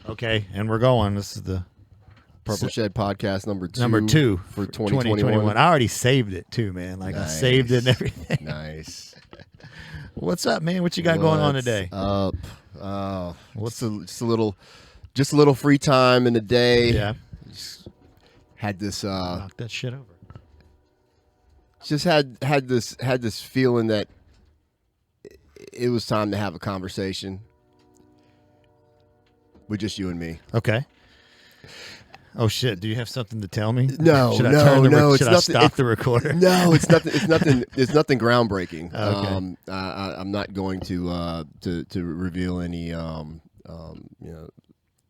Okay, and we're going. This is the Purple Shed podcast number two for 2021. I already saved it too, man. Like Nice. I saved it and everything. Nice. What's up, man? What you got going on today? Up? Just a little free time in the day. Yeah. Just had this. Knock that shit over. Just had this feeling that it was time to have a conversation with just you and me. Okay. Oh shit! Do you have something to tell me? No, should I stop the recorder? No, it's nothing. It's nothing groundbreaking. Okay. I'm not going to reveal any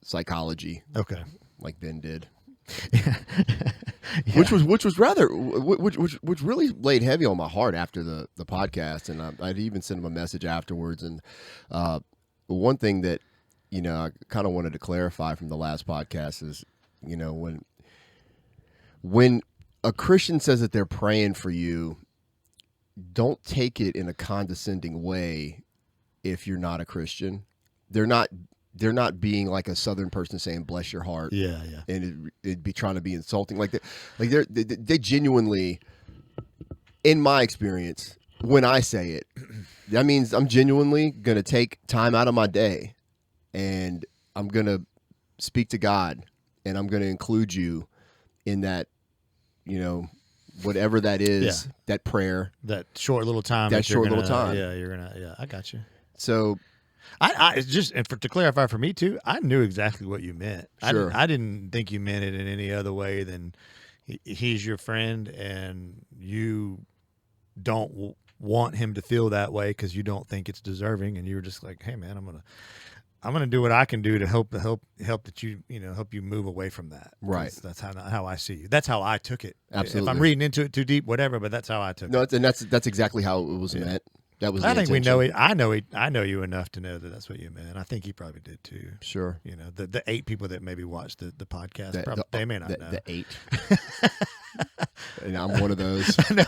psychology. Okay. Like Ben did. Yeah. Which really laid heavy on my heart after the podcast, and I'd even sent him a message afterwards. And one thing that I kind of wanted to clarify from the last podcast is, when a Christian says that they're praying for you, don't take it in a condescending way. If you're not a Christian, they're not being like a Southern person saying "bless your heart." Yeah. And it'd be trying to be insulting. They genuinely, in my experience, when I say it, that means I'm genuinely gonna take time out of my day, and I'm gonna speak to God, and I'm gonna include you in that, whatever that is, that prayer, that short little time. Yeah, you're gonna. Yeah, I got you. So. I just, and to clarify for me too, I knew exactly what you meant. Sure. I didn't think you meant it in any other way than he's your friend and you don't want him to feel that way because you don't think it's deserving, and you were just like, hey man, I'm gonna do what I can do to help that you help you move away from that. Right. That's how I see you. That's how I took it. Absolutely. If I'm reading into it too deep, whatever, but that's how I took it. No, and that's exactly how it was meant. That was. I think we know intention. it. I know you enough to know that that's what you meant. I think he probably did too. Sure. The 8 people that maybe watched the podcast, they may not know. The 8. And I'm one of those. No,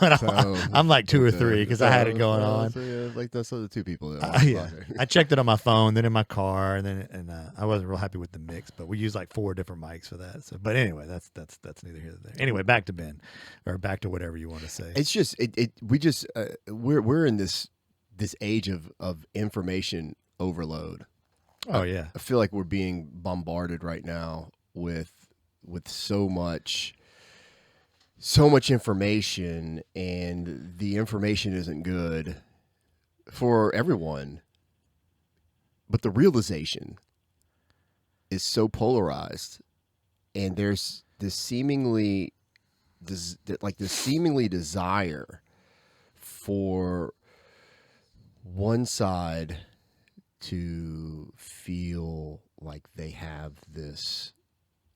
I'm like 2 or 3 because I had it going on. So yeah, like those are the 2 people. That I checked it on my phone, then in my car, and I wasn't real happy with the mix, but we used like 4 different mics for that. So, but anyway, that's neither here nor there. Anyway, back to Ben, or back to whatever you want to say. It's just we're in this age of information overload. Oh yeah. I feel like we're being bombarded right now with so much information, and the information isn't good for everyone. But the realization is so polarized, and there's this seemingly desire for one side to feel like they have this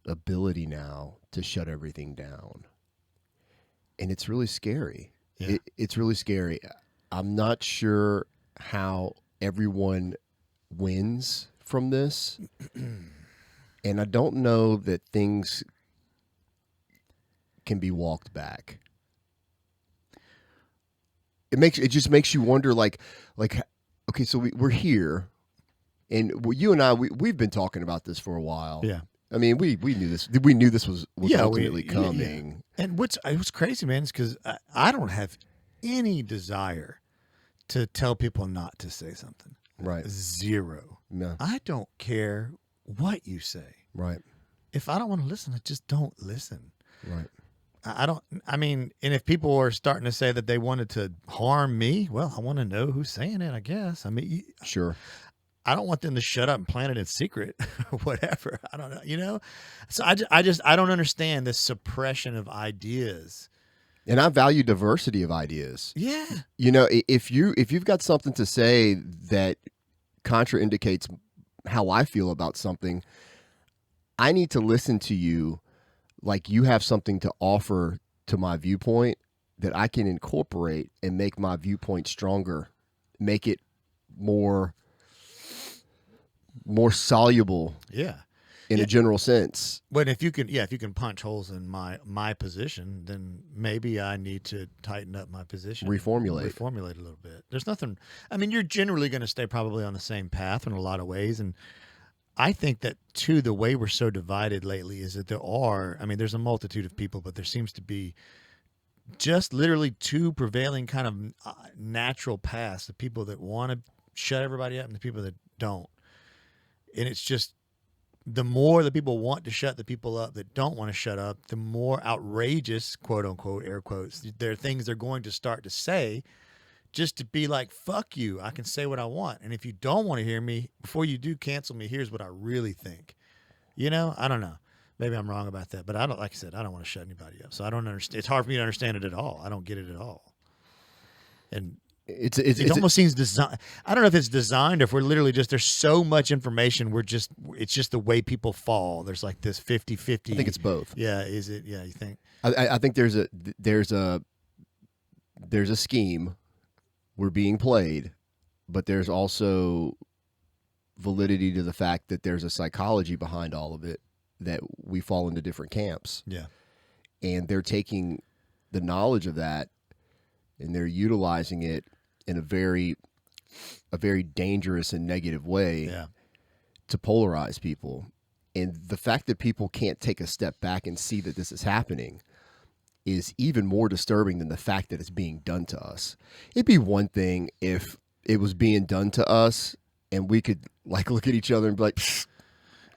ability now to shut everything down. And it's really scary. Yeah. It's really scary. I'm not sure how everyone wins from this. And I don't know that things can be walked back. It just makes you wonder, like, okay, so we're here, and you and I, we've been talking about this for a while. Yeah. I mean, we knew this. We knew this was ultimately coming. Yeah. And what's crazy, man, is because I don't have any desire to tell people not to say something. Right. Zero. No. I don't care what you say. Right. If I don't want to listen, I just don't listen. Right. And if people are starting to say that they wanted to harm me, well, I want to know who's saying it, I guess. I mean, sure. I don't want them to shut up and plan it in secret or whatever. I don't know, So I don't understand this suppression of ideas. And I value diversity of ideas. Yeah. If you've got something to say that contraindicates how I feel about something, I need to listen to you like you have something to offer to my viewpoint that I can incorporate and make my viewpoint stronger, make it more soluble. Yeah. In a general sense. But if you can punch holes in my position, then maybe I need to tighten up my position. Reformulate a little bit. There's nothing, you're generally going to stay probably on the same path in a lot of ways. And I think that too, the way we're so divided lately is that there's a multitude of people, but there seems to be just literally two prevailing kind of natural paths: the people that want to shut everybody up and the people that don't. And it's just, the more the people want to shut the people up that don't want to shut up, the more outrageous, quote unquote, air quotes, there are things they're going to start to say, just to be like, fuck you, I can say what I want. And if you don't want to hear me, before you do cancel me, here's what I really think. I don't know. Maybe I'm wrong about that, but I don't, like I said, I don't want to shut anybody up. So I don't understand. It's hard for me to understand it at all. I don't get it at all. And it almost seems designed. I don't know if it's designed or if we're literally just, there's so much information. It's just the way people fall. There's like this 50-50. I think it's both. Yeah. Is it? Yeah. You think? I think there's a scheme we're being played, but there's also validity to the fact that there's a psychology behind all of it, that we fall into different camps. Yeah. And they're taking the knowledge of that and they're utilizing it in a very dangerous and negative way, Yeah, to polarize people. And the fact that people can't take a step back and see that this is happening is even more disturbing than the fact that it's being done to us. It'd be one thing if it was being done to us and we could like look at each other and be like,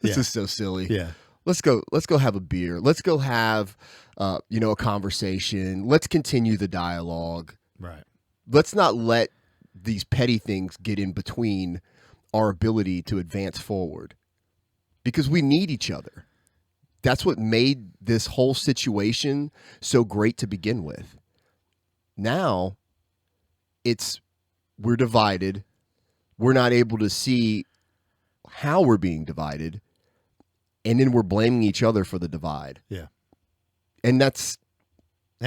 this is so silly. Yeah. Let's go have a beer. Let's go have, a conversation. Let's continue the dialogue. Right. Let's not let these petty things get in between our ability to advance forward, because we need each other. That's what made this whole situation so great to begin with. Now we're divided. We're not able to see how we're being divided. And then we're blaming each other for the divide. Yeah. And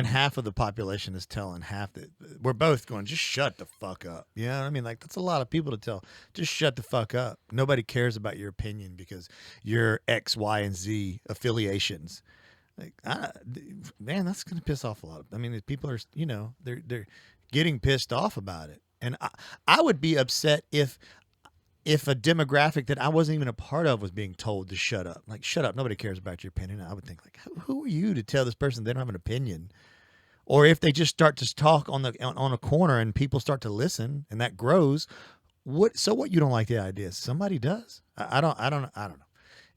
half of the population is telling half that we're both going, just shut the fuck up. You know what I mean? Like, that's a lot of people to tell. Just shut the fuck up. Nobody cares about your opinion because you're X, Y, and Z affiliations. Like, man, that's going to piss off a lot. I mean, people are, they're getting pissed off about it. And I would be upset if a demographic that I wasn't even a part of was being told to shut up. Like, shut up. Nobody cares about your opinion. I would think, like, who are you to tell this person they don't have an opinion? Or if they just start to talk on a corner and people start to listen and that grows, so what, you don't like the ideas? Somebody does. I don't know.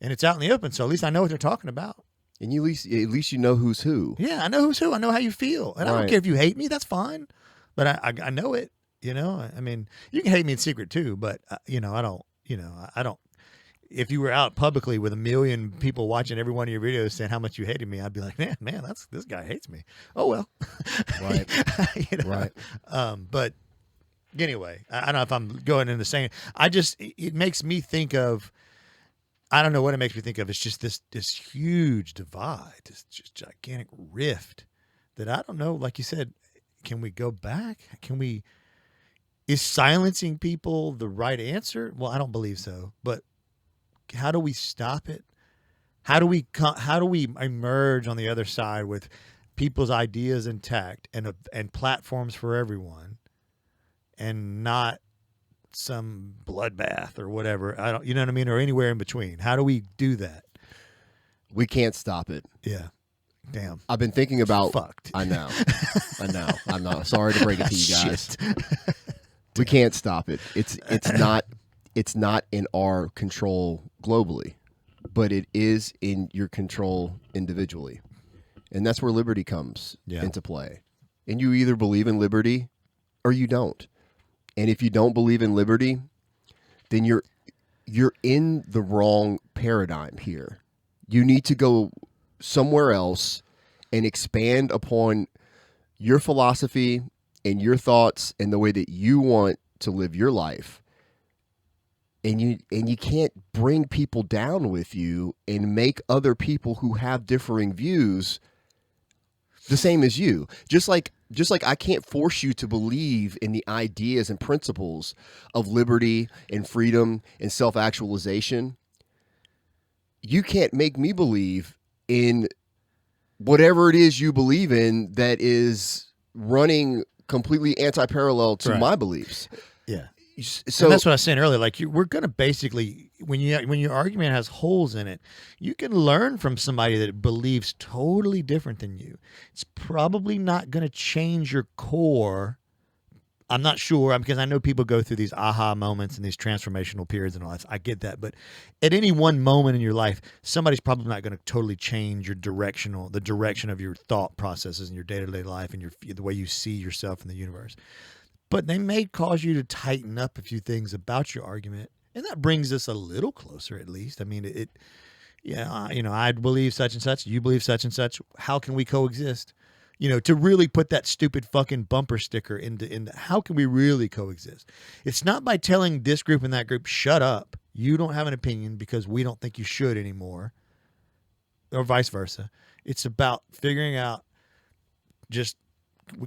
And it's out in the open, so at least I know what they're talking about. And at least you know who's who. Yeah, I know who's who. I know how you feel. And I don't care if you hate me. That's fine. But I know it. I mean, you can hate me in secret too, but I don't. If you were out publicly with 1 million people watching every one of your videos saying how much you hated me, I'd be like, man, this guy hates me. Oh well, right, right. But anyway, I don't know if I'm going into saying. It makes me think of. I don't know what it makes me think of. It's just this huge divide, this just gigantic rift that I don't know. Like you said, can we go back? Is silencing people the right answer? Well, I don't believe so. But how do we stop it? How do we emerge on the other side with people's ideas intact and platforms for everyone, and not some bloodbath or whatever? You know what I mean, or anywhere in between. How do we do that? We can't stop it. Yeah. Damn. I've been thinking about. Fucked. I know. I'm not sorry to break it to you guys. We can't stop it. It's not in our control globally, but it is in your control individually. And that's where liberty comes into play. And you either believe in liberty or you don't. And if you don't believe in liberty, then you're in the wrong paradigm here. You need to go somewhere else and expand upon your philosophy and your thoughts and the way that you want to live your life. And you can't bring people down with you and make other people who have differing views the same as you. Just like I can't force you to believe in the ideas and principles of liberty and freedom and self-actualization. You can't make me believe in whatever it is you believe in that is running completely anti-parallel to my beliefs. Yeah. So And that's what I was saying earlier. Like we're gonna basically when your argument has holes in it, you can learn from somebody that believes totally different than you. It's probably not gonna change your core. I'm not sure because I know people go through these aha moments and these transformational periods and all that. I get that, but at any one moment in your life, somebody's probably not going to totally change the direction of your thought processes in your day-to-day life and the way you see yourself in the universe. But they may cause you to tighten up a few things about your argument, and that brings us a little closer, at least. I mean, I believe such and such, you believe such and such. How can we coexist? To really put that stupid fucking bumper sticker into how can we really coexist? It's not by telling this group and that group, shut up. You don't have an opinion because we don't think you should anymore, or vice versa. It's about figuring out just,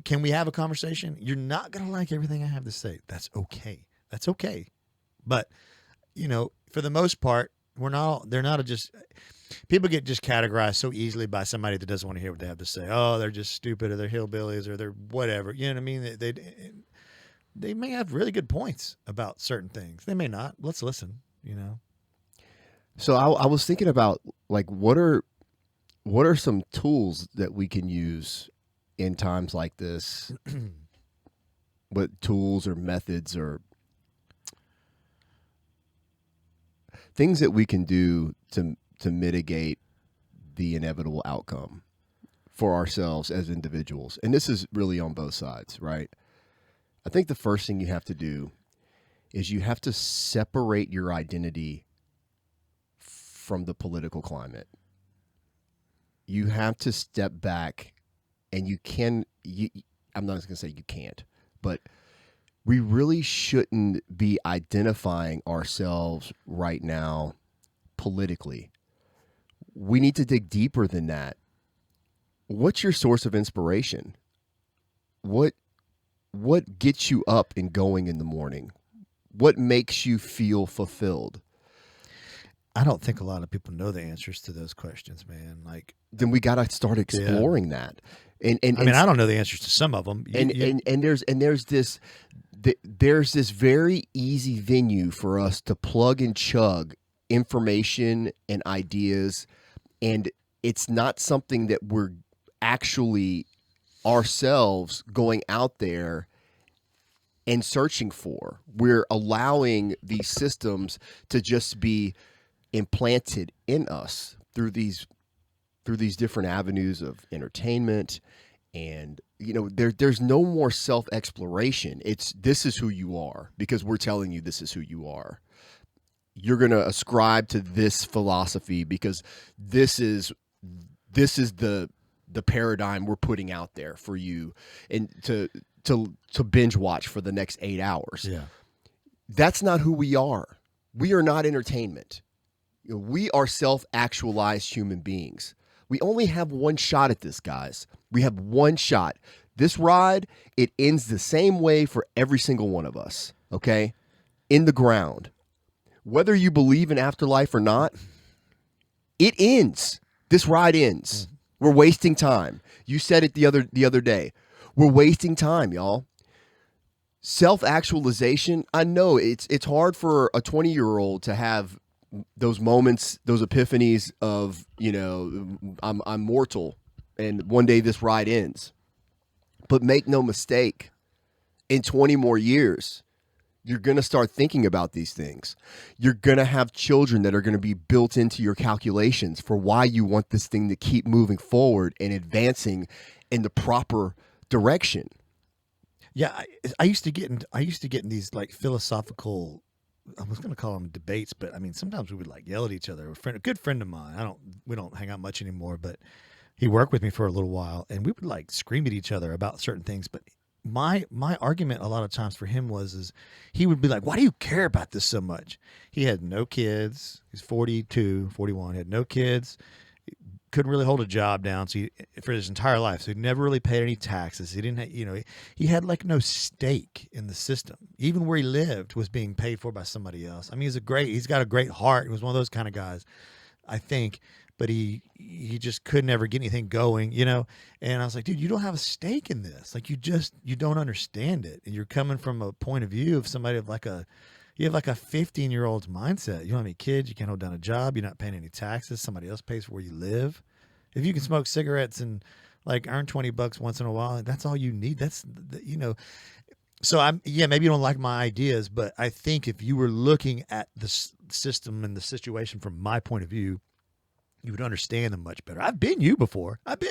can we have a conversation? You're not going to like everything I have to say. That's okay. That's okay. But, for the most part, they're not just, people get just categorized so easily by somebody that doesn't want to hear what they have to say. Oh, they're just stupid, or they're hillbillies, or they're whatever. You know what I mean? They may have really good points about certain things. They may not. Let's listen, So I was thinking about, like, what are some tools that we can use in times like this? What tools or methods or things that we can do to mitigate the inevitable outcome for ourselves as individuals? And this is really on both sides, right? I think the first thing you have to do is you have to separate your identity from the political climate. You have to step back, and I'm not going to say you can't, but we really shouldn't be identifying ourselves right now politically. We need to dig deeper than that. What's your source of inspiration? What gets you up and going in the morning? What makes you feel fulfilled? I don't think a lot of people know the answers to those questions, man. Like, then we got to start exploring that. And I don't know the answers to some of them. There's this very easy venue for us to plug and chug information and ideas, and it's not something that we're actually ourselves going out there and searching for. We're allowing these systems to just be implanted in us through these different avenues of entertainment. And there's no more self-exploration. It's, this is who you are because we're telling you this is who you are. You're going to ascribe to this philosophy because this is the paradigm we're putting out there for you, and to binge watch for the next 8 hours. Yeah. That's not who we are. We are not entertainment. We are self-actualized human beings. We only have one shot at this, guys. We have one shot. This ride, it ends the same way for every single one of us, okay? In the ground. Whether you believe in afterlife or not, it ends. This ride ends. We're wasting time. You said it the other day. We're wasting time, y'all. Self-actualization, I know it's hard for a 20-year-old to have those moments, those epiphanies of, I'm mortal and one day this ride ends. But make no mistake, in 20 more years, you're going to start thinking about these things. You're going to have children that are going to be built into your calculations for why you want this thing to keep moving forward and advancing in the proper direction. Yeah, I used to get in these like philosophical, I was going to call them debates, but I mean, sometimes we would like yell at each other. A good friend of mine, we don't hang out much anymore, but he worked with me for a little while, and we would like scream at each other about certain things. But my argument a lot of times for him is he would be like, why do you care about this so much? He had no kids. He's 42, 41, had no kids. Couldn't really hold a job down for his entire life. So he never really paid any taxes. He didn't, he had like no stake in the system. Even where he lived was being paid for by somebody else. I mean, he's got a great heart. He was one of those kind of guys. I think, but he just could never get anything going, you know. And I was like, dude, you don't have a stake in this. Like you don't understand it, and you're coming from a point of view of somebody of like a you have like a 15-year-old's mindset. You don't have any kids. You can't hold down a job. You're not paying any taxes. Somebody else pays for where you live. If you can smoke cigarettes and like earn $20 once in a while, that's all you need. That's you know. So maybe you don't like my ideas, but I think if you were looking at the system and the situation from my point of view, you would understand them much better. I've been you before. I've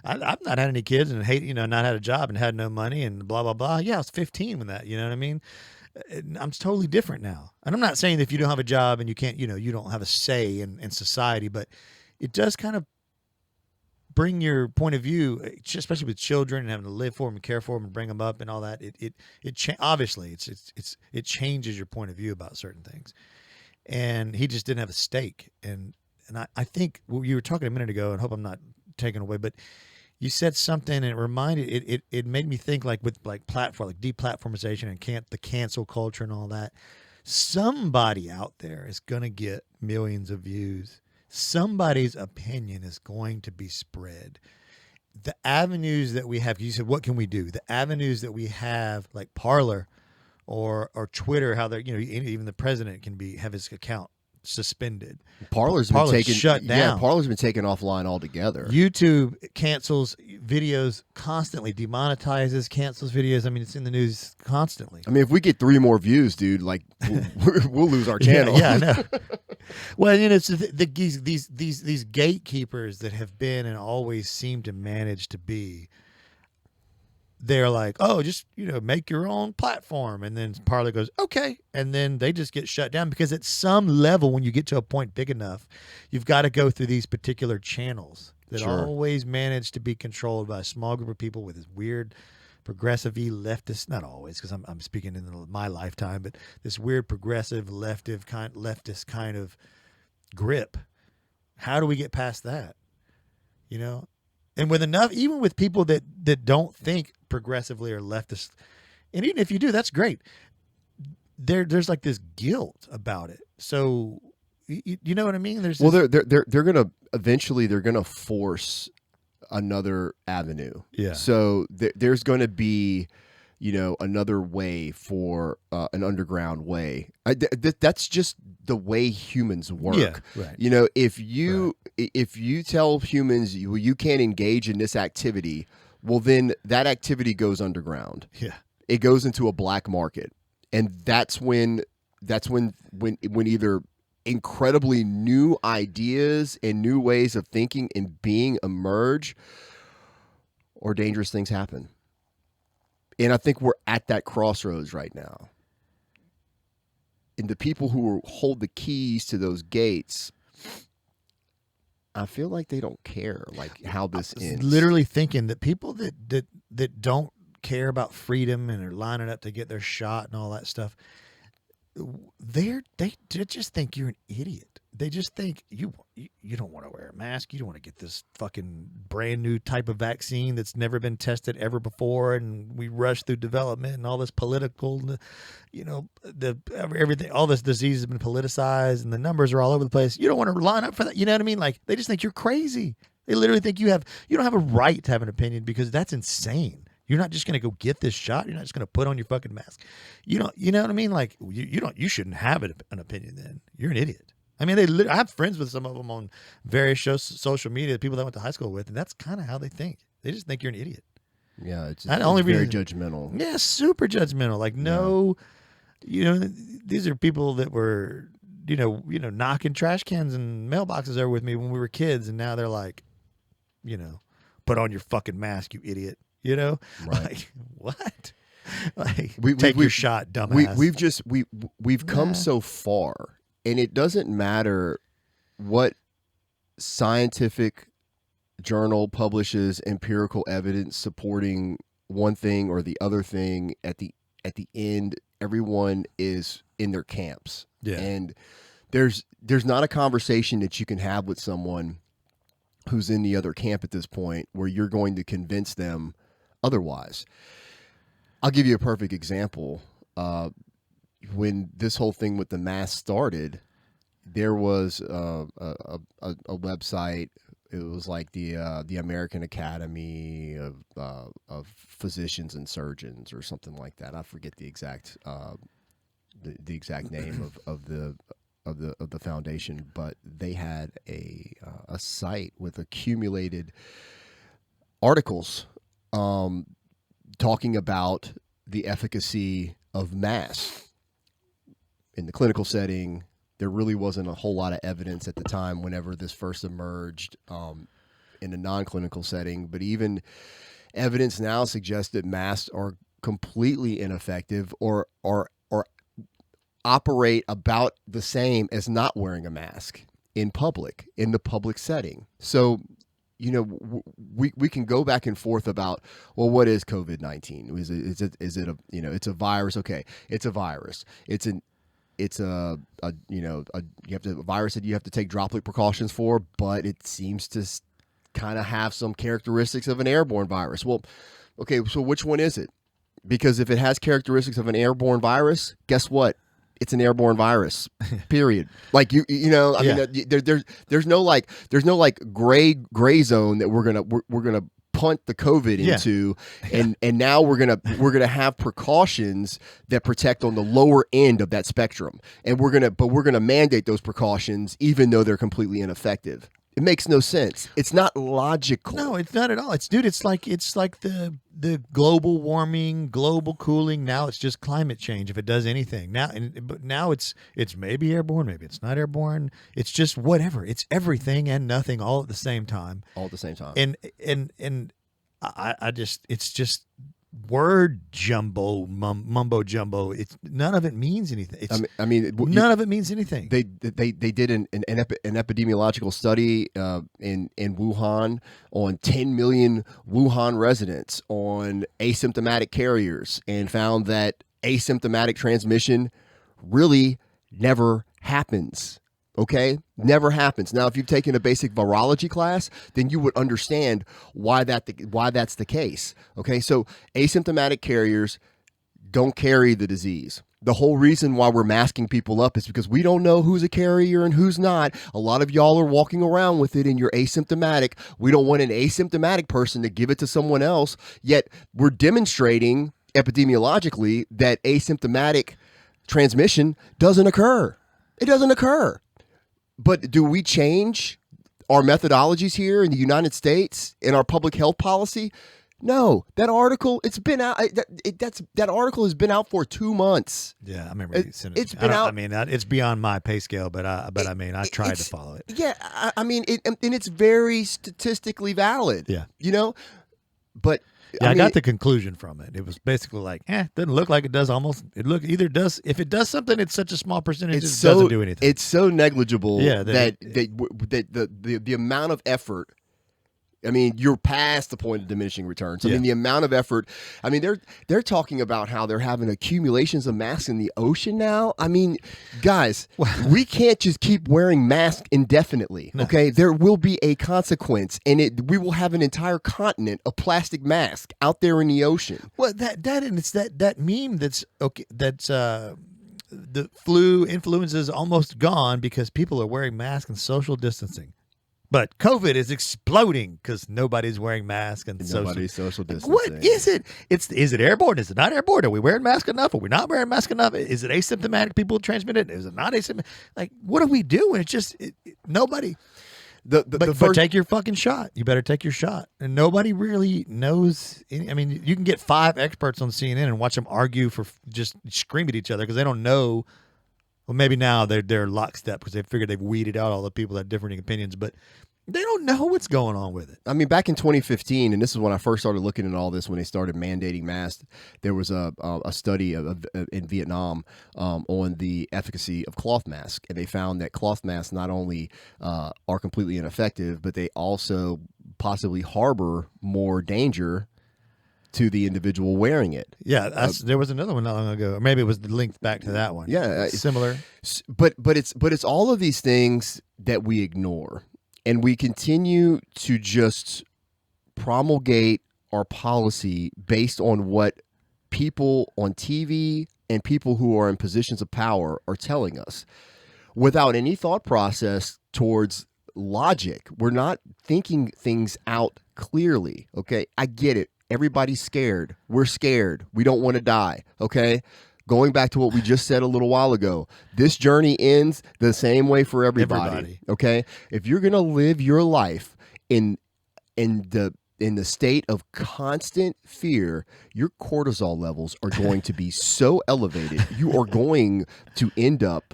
not had any kids and not had a job and had no money and blah, blah, blah. Yeah, I was 15 when that, you know what I mean? I'm totally different now. And I'm not saying that if you don't have a job and you can't, you don't have a say in society, but it does kind of bring your point of view, especially with children and having to live for them and care for them and bring them up and all that. Obviously it changes your point of view about certain things. And he just didn't have a stake. And I think you were talking a minute ago, and I hope I'm not taken away, but you said something and it reminded it made me think like with like platform, like deplatformization and the cancel culture and all that. Somebody out there is going to get millions of views. Somebody's opinion is going to be spread. The avenues that we have, you said, what can we do? The avenues that we have, like Parler or Twitter, how they're, even the president can have his account suspended. Parler's been taken shut down. Yeah, Parler's been taken offline altogether. YouTube cancels videos constantly, demonetizes, cancels videos. I mean, it's in the news constantly. I mean, if we get 3 more views, dude, like we'll lose our channel. Yeah, I know. Well, it's these gatekeepers that have been and always seem to manage to be. They're like, oh, just, make your own platform. And then Parler goes, okay. And then they just get shut down because at some level, when you get to a point big enough, you've got to go through these particular channels that always manage to be controlled by a small group of people with this weird progressive-y leftist, not always, because I'm speaking in my lifetime, but this weird progressive leftist kind of grip. How do we get past that? And with enough, even with people that don't think progressively or leftist, and even if you do, that's great. There's like this guilt about it. So you know what I mean? They're gonna eventually force another avenue. Yeah. So there's gonna be, another way for an underground way. That's just the way humans work. Yeah, right. If you tell humans you can't engage in this activity, well, then that activity goes underground. Yeah, it goes into a black market, and that's when either incredibly new ideas and new ways of thinking and being emerge, or dangerous things happen. And I think we're at that crossroads right now. And the people who hold the keys to those gates, I feel like they don't care like how this ends. Literally thinking that people that don't care about freedom and are lining up to get their shot and all that stuff, they just think you're an idiot. They just think you don't want to wear a mask. You don't want to get this fucking brand new type of vaccine that's never been tested ever before, and we rush through development and all this political, everything. All this disease has been politicized, and the numbers are all over the place. You don't want to line up for that. You know what I mean? Like they just think you're crazy. They literally think you don't have a right to have an opinion because that's insane. You're not just going to go get this shot. You're not just going to put on your fucking mask. You know what I mean? Like you shouldn't have an opinion then. You're an idiot. I mean, I have friends with some of them on various social media, people that I went to high school with, and that's kind of how they think. They just think you're an idiot. Yeah, it's very judgmental. Yeah, super judgmental. Like, no, these are people that were, knocking trash cans and mailboxes over with me when we were kids, and now they're like, put on your fucking mask, you idiot. Right. Like, what? Like, take your shot, dumbass. We've come so far. And it doesn't matter what scientific journal publishes empirical evidence supporting one thing or the other thing. At the end, everyone is in their camps. Yeah. And there's not a conversation that you can have with someone who's in the other camp at this point where you're going to convince them otherwise. I'll give you a perfect example. When this whole thing with the mask started, there was a website. It was like the American Academy of Physicians and Surgeons or something like that. I forget the exact the exact name of the foundation, but they had a site with accumulated articles talking about the efficacy of masks in the clinical setting. There really wasn't a whole lot of evidence at the time whenever this first emerged in a non-clinical setting, but even evidence now suggests that masks are completely ineffective or operate about the same as not wearing a mask in the public setting. So, we can go back and forth about, well, what is COVID-19? Is it a, it's a virus? Okay, it's a virus. It's a virus that you have to take droplet precautions for, but it seems to kind of have some characteristics of an airborne virus. Well, okay, so which one is it? Because if it has characteristics of an airborne virus, guess what? It's an airborne virus. Period. Like I mean, there's no gray zone that we're gonna punt the COVID into, and now we're gonna have precautions that protect on the lower end of that spectrum, and we're gonna mandate those precautions even though they're completely ineffective. It makes no sense. It's not logical. No, it's not at all. It's like the global warming, global cooling. Now it's just climate change. If it does anything but now it's maybe airborne, maybe it's not airborne. It's just whatever. It's everything and nothing all at the same time. All at the same time. And I just, it's just word jumbo, mumbo jumbo. It's none of it means anything. None of it means anything. They did an epidemiological study in Wuhan on 10 million Wuhan residents on asymptomatic carriers and found that asymptomatic transmission really never happens. Okay? Never happens. Now, if you've taken a basic virology class, then you would understand why that's the case. Okay? So asymptomatic carriers don't carry the disease. The whole reason why we're masking people up is because we don't know who's a carrier and who's not. A lot of y'all are walking around with it and you're asymptomatic. We don't want an asymptomatic person to give it to someone else, yet we're demonstrating epidemiologically that asymptomatic transmission doesn't occur. It doesn't occur. But do we change our methodologies here in the United States in our public health policy? No. That article, it's been out. That article has been out for 2 months. Yeah, I remember you sent it. It's been out. I mean, it's beyond my pay scale, but I tried to follow it. Yeah, I mean, and it's very statistically valid. Yeah, but. Yeah, I got the conclusion from it. It was basically like, doesn't look like it does almost. If it does something, it's such a small percentage, it doesn't do anything. It's so negligible that the amount of effort. I mean, you're past the point of diminishing returns. I mean, the amount of effort. I mean, they're talking about how they're having accumulations of masks in the ocean now. I mean, guys, we can't just keep wearing masks indefinitely. No. Okay, there will be a consequence, and we will have an entire continent of plastic masks out there in the ocean. Well, and it's that meme that's okay. That's the influenza is almost gone because people are wearing masks and social distancing. But COVID is exploding because nobody's wearing masks and social distancing. What is it? Is it airborne? Is it not airborne? Are we wearing masks enough? Are we not wearing masks enough? Is it asymptomatic people transmit it? Is it not asymptomatic? Like, what are we doing? It's just nobody. But take your fucking shot. You better take your shot. And nobody really knows. I mean, you can get 5 experts on CNN and watch them argue for just scream at each other because they don't know. Well, maybe now they're lockstep because they figured they've weeded out all the people that have differing opinions, but they don't know what's going on with it. I mean, back in 2015, and this is when I first started looking at all this, when they started mandating masks, there was a study in Vietnam on the efficacy of cloth masks, and they found that cloth masks not only are completely ineffective, but they also possibly harbor more danger to the individual wearing it. Yeah, there was another one not long ago, or maybe it was linked back to that one. Yeah, similar. But it's all of these things that we ignore, and we continue to just promulgate our policy based on what people on TV and people who are in positions of power are telling us. without any thought process towards logic. We're not thinking things out clearly. Okay. I get it. Everybody's scared. We're scared. We don't want to die. Okay. Going back to what we just said a little while ago, this journey ends the same way for everybody. Okay. If you're going to live your life in the state of constant fear, your cortisol levels are going to be so elevated. You are going to end up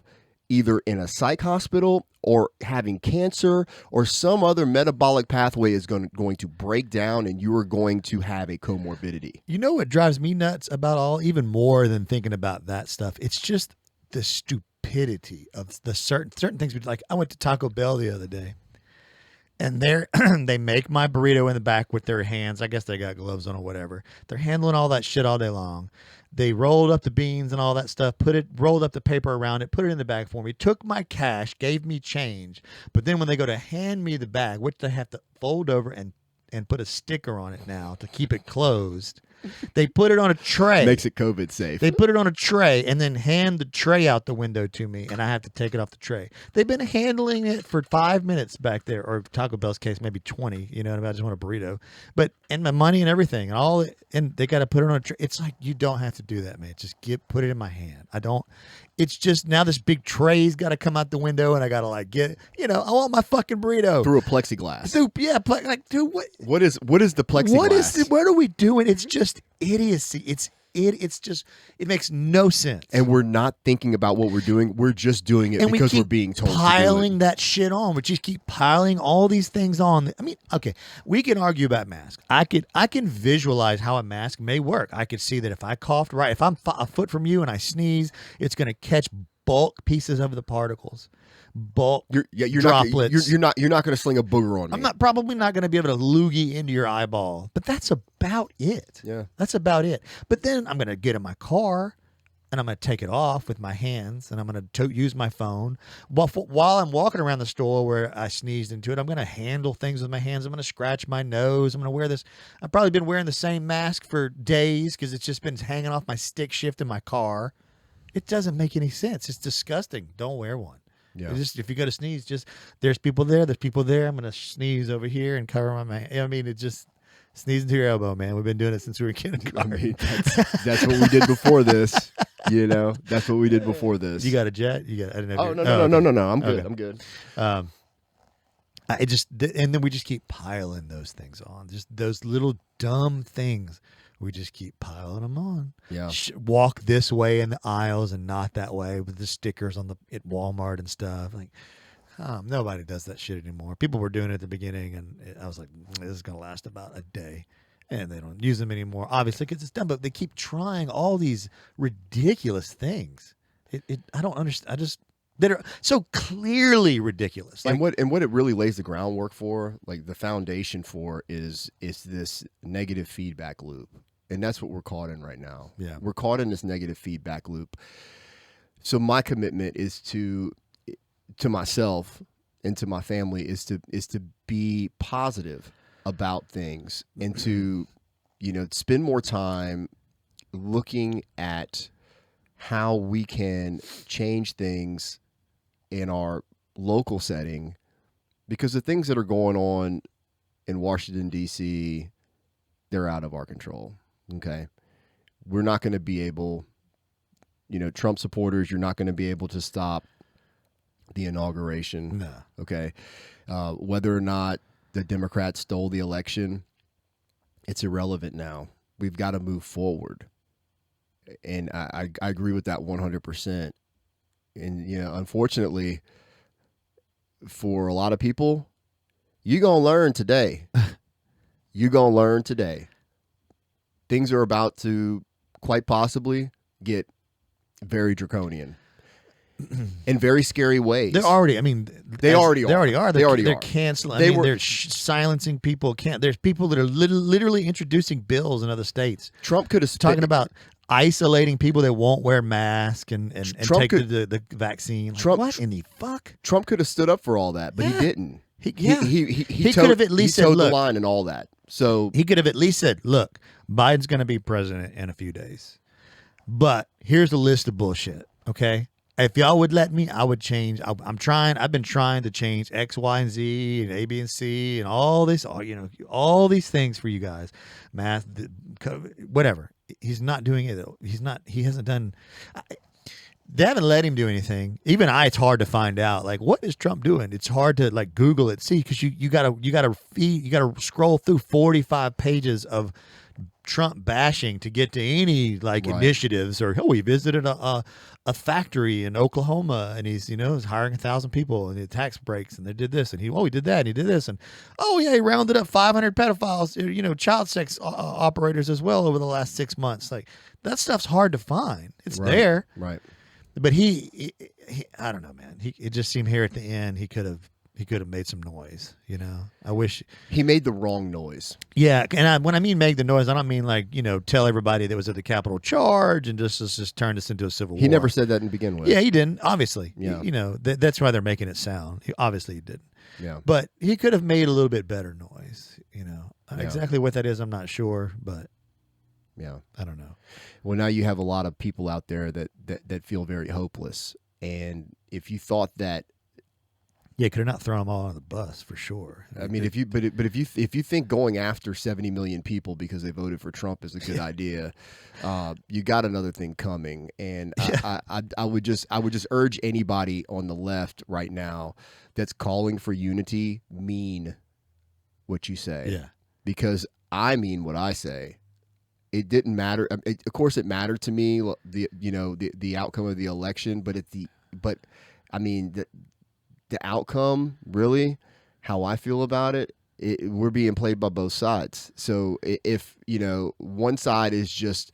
either in a psych hospital or having cancer, or some other metabolic pathway is going to break down, and you are going to have a comorbidity. You know what drives me nuts about all, even more than thinking about that stuff? It's just the stupidity of the certain things. Like, I went to Taco Bell the other day, and they make my burrito in the back with their hands. I guess they got gloves on or whatever. They're handling all that shit all day long. They rolled up the beans and all that stuff, rolled up the paper around it, put it in the bag for me, took my cash, gave me change. But then when they go to hand me the bag, which they have to fold over and put a sticker on it now to keep it closed, they put it on a tray. Makes it COVID safe. They put it on a tray and then hand the tray out the window to me, and I have to take it off the tray. They've been handling it for 5 minutes back there, or Taco Bell's case, maybe 20. You know what I mean? I just want a burrito. But, and my money and everything, and they got to put it on a tray. It's like, you don't have to do that, man. Just put it in my hand. It's just now this big tray's got to come out the window, and I got to I want my fucking burrito. Through a plexiglass. Dude, what is the plexiglass? What are we doing? It's just idiocy. It makes no sense. And we're not thinking about what we're doing. We're just doing it because we're being told to do it. Piling that shit on. We just keep piling all these things on. I mean, okay, we can argue about masks. I can visualize how a mask may work. I could see that if I coughed right, if I'm a foot from you and I sneeze, it's going to catch bulk pieces of the particles. Bulk droplets. You're not going to sling a booger on me. I'm probably not going to be able to loogie into your eyeball, but that's about it. Yeah, that's about it. But then I'm going to get in my car and I'm going to take it off with my hands, and I'm going to use my phone while I'm walking around the store where I sneezed into it. I'm going to handle things with my hands. I'm going to scratch my nose. I'm going to wear this. I've probably been wearing the same mask for days because it's just been hanging off my stick shift in my car. It doesn't make any sense. It's disgusting. Don't wear one. Yeah. If you go to sneeze, there's people there. There's people there. I'm going to sneeze over here and cover my mouth. I mean, it's just sneeze into your elbow, man. We've been doing it since we were kindergarten. I mean, that's what we did before this. That's what we did before this. You got a jet? I didn't know. No. I'm good. Okay. I'm good. And then we just keep piling those things on. Just those little dumb things. We just keep piling them on. Yeah. Walk this way in the aisles and not that way with the stickers at Walmart and stuff. Like, nobody does that shit anymore. People were doing it at the beginning, and I was like, this is going to last about a day. And they don't use them anymore, obviously, because it's done. But they keep trying all these ridiculous things. I don't understand. That are so clearly ridiculous. And what it really lays the groundwork for, like the foundation for, is this negative feedback loop. And that's what we're caught in right now. Yeah. We're caught in this negative feedback loop. So my commitment is to myself and to my family is to be positive about things, and to, spend more time looking at how we can change things in our local setting, because the things that are going on in Washington, D.C., they're out of our control. Okay. We're not going to be able, Trump supporters, you're not going to be able to stop the inauguration. No. Okay. Whether or not the Democrats stole the election, it's irrelevant now. We've got to move forward. And I agree with that 100%. And, unfortunately, for a lot of people, you're going to learn today. You're going to learn today. Things are about to quite possibly get very draconian in very scary ways. They're already, they already are. They're canceling. They're silencing people. There's people that are literally introducing bills in other states. Trump could have talking about isolating people that won't wear masks and take the vaccine. What in the fuck? Trump could have stood up for all that, but he didn't. He could have at least said, toed look, the line and all that. So he could have at least said, look, Biden's going to be president in a few days, but here's a list of bullshit. Okay. if y'all would let me, I would change. I'm trying. I've been trying to change X, Y, and Z, and A, B, and C, and all this. All these things for you guys, math, whatever. He's not doing it. He's not. He hasn't done. They haven't let him do anything. Even it's hard to find out. Like, what is Trump doing? It's hard to like Google it, see, because you gotta scroll through 45 pages of Trump bashing to get to any like initiatives, or he visited a factory in Oklahoma and he's hiring 1,000 people and the tax breaks and they did this and he did that and he did this and he rounded up 500 pedophiles, child sex operators as well over the last 6 months. Like, that stuff's hard to find. It's there, right? But he I don't know, man. It just seemed here at the end he could have made some noise. I wish he made the wrong noise. Yeah, and when I mean make the noise, I don't mean like tell everybody that was at the Capitol charge and just turn this into a civil war. He never said that to begin with. Yeah, he didn't. Obviously, yeah. That's why they're making it sound. Obviously, he didn't. Yeah, but he could have made a little bit better noise. Yeah. Exactly what that is, I'm not sure, but. Yeah, I don't know. Well, now you have a lot of people out there that feel very hopeless, and if you thought that, could have not thrown them all on the bus for sure. I mean, if you think going after 70 million people because they voted for Trump is a good idea, you got another thing coming. And I would just urge anybody on the left right now that's calling for unity, mean what you say. Yeah, because I mean what I say. It didn't matter. Of course, it mattered to me, the outcome of the election. But I mean, the outcome, really, how I feel about it, we're being played by both sides. So if one side is just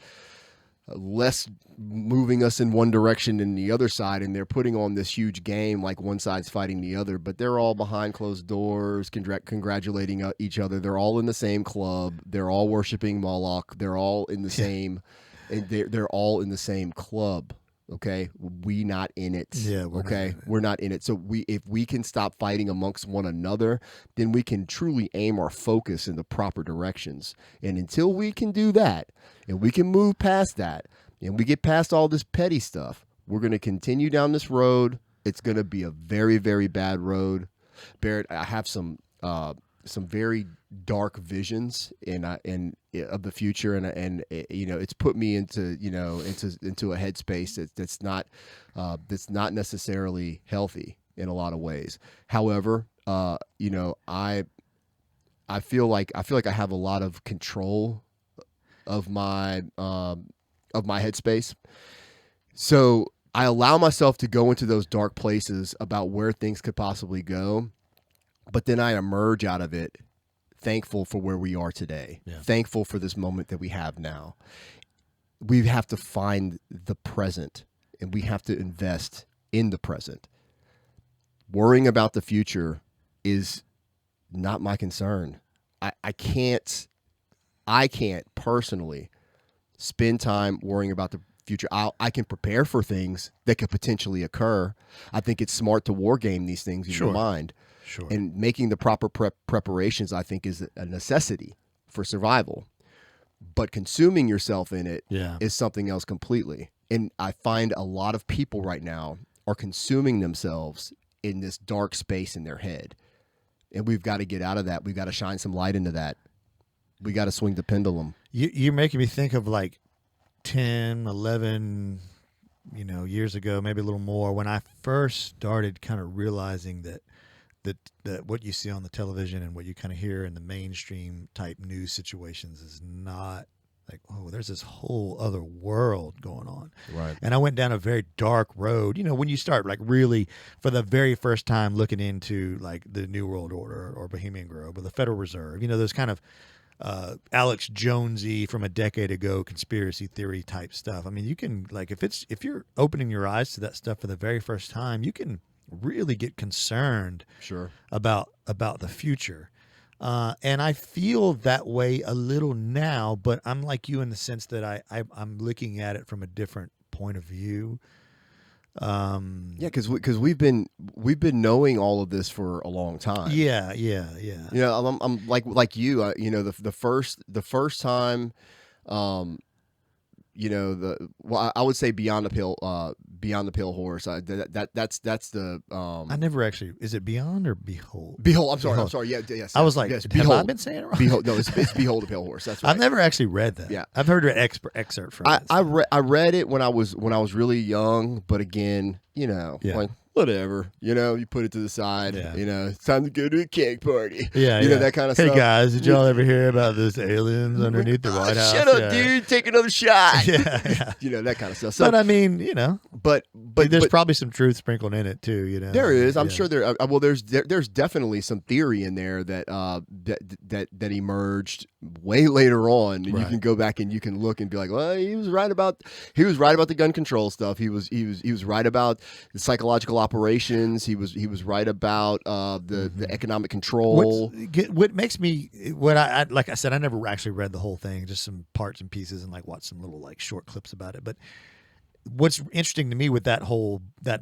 less moving us in one direction than the other side, and they're putting on this huge game like one side's fighting the other, but they're all behind closed doors congratulating each other. They're all in the same club. They're all worshiping Moloch. They're all in the same, and they're all in the same club. Okay, we not in it. Yeah, we're not in it. So if we can stop fighting amongst one another, then we can truly aim our focus in the proper directions. And until we can do that, and we can move past that, and we get past all this petty stuff, we're going to continue down this road. It's going to be a very, very bad road. Barrett, I have some very dark visions of the future, and it's put me into a headspace that's not necessarily healthy in a lot of ways. However, I feel like I have a lot of control of my headspace, so I allow myself to go into those dark places about where things could possibly go, but then I emerge out of it thankful for where we are today, thankful for this moment that we have now. We have to find the present, and we have to invest in the present. Worrying about the future is not my concern. I can't personally spend time worrying about the future. I can prepare for things that could potentially occur. I think it's smart to war game these things in your mind. Sure. And making the proper preparations, I think, is a necessity for survival. But consuming yourself in it is something else completely. And I find a lot of people right now are consuming themselves in this dark space in their head. And we've got to get out of that. We've got to shine some light into that. We got to swing the pendulum. You're making me think of like 10, 11, years ago, maybe a little more, when I first started kind of realizing that what you see on the television and what you kind of hear in the mainstream type news situations is not like, oh, there's this whole other world going on. Right. And I went down a very dark road. When you start like really for the very first time looking into like the New World Order or Bohemian Grove or the Federal Reserve, those kind of Alex Jonesy from a decade ago conspiracy theory type stuff. I mean, you can like if you're opening your eyes to that stuff for the very first time, you can really get concerned about the future. And I feel that way a little now, but I'm like you in the sense that I'm looking at it from a different point of view. Because we've been knowing all of this for a long time. Yeah. I'm like you. The first time I would say Beyond the Pale Horse. That's the I never actually. Is it Beyond or Behold? Behold. I'm sorry. Behold. I'm sorry. Yeah, yes. I was like, yes, have Behold. I been saying it wrong? Behold. No, it's Behold the Pale Horse. That's right. I've never actually read that. Yeah. I've heard an excerpt from it. I read it when I was really young, but again, like whatever, you put it to the side. Yeah. It's time to go to a cake party. Yeah, that kind of stuff. Hey guys, did y'all ever hear about this aliens underneath the White House? Shut up, dude. Take another shot. Yeah. That kind of stuff. So, But I mean, but there's probably some truth sprinkled in it too. There is. I'm sure there. Well, there's definitely some theory in there that emerged way later on. And you can go back and you can look and be like, well, he was right about the gun control stuff. He was right about the psychological operations. He was right about the economic control. What makes me I like I said, I never actually read the whole thing, just some parts and pieces, and like watched some little like short clips about it. But what's interesting to me with that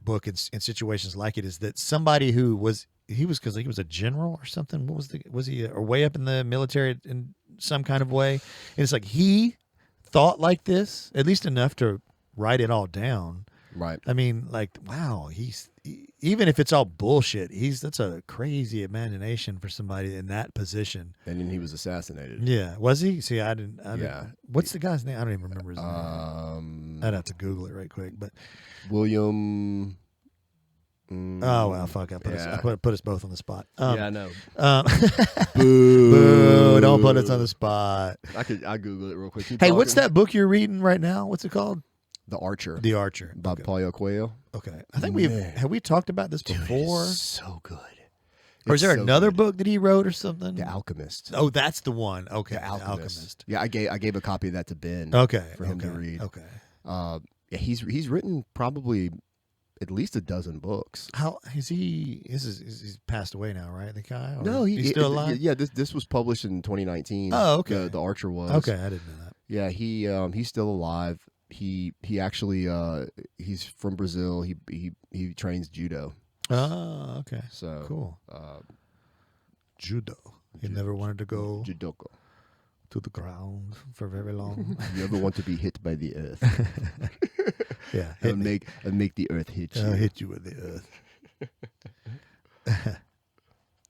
book and situations like it is that somebody who was because he was a general or something. Was he or way up in the military in some kind of way? And it's like he thought like this, at least enough to write it all down. Right. I mean, like, wow, even if it's all bullshit, that's a crazy imagination for somebody in that position. And then he was assassinated. Yeah. Was he? See, I didn't. Yeah. What's the guy's name? I don't even remember his name. I'd have to Google it right quick. But William. Oh, well, fuck. I put us both on the spot. Yeah, I know. Boo. Don't put us on the spot. I Google it real quick. Hey, what's that book you're reading right now? What's it called? The Archer. The Archer. By Paulo Coelho. Okay. I think have we talked about this before? So good. Or is there another book that he wrote or something? The Alchemist. Oh, that's the one. Okay. The Alchemist. Yeah, I gave a copy of that to Ben. Okay. For him to read. Okay. Yeah, he's written probably at least a dozen books. How is he? He's passed away now, right? The guy? Or no, he's still alive. Yeah, this was published in 2019. Oh, okay. The Archer was. Okay, I didn't know that. Yeah, he's still alive. He actually he's from Brazil. He trains judo. Oh, okay. So cool. Judo. He never wanted to go judoko to the ground for very long. You ever want to be hit by the earth? Yeah, and make the earth hit you. I'll hit you with the earth.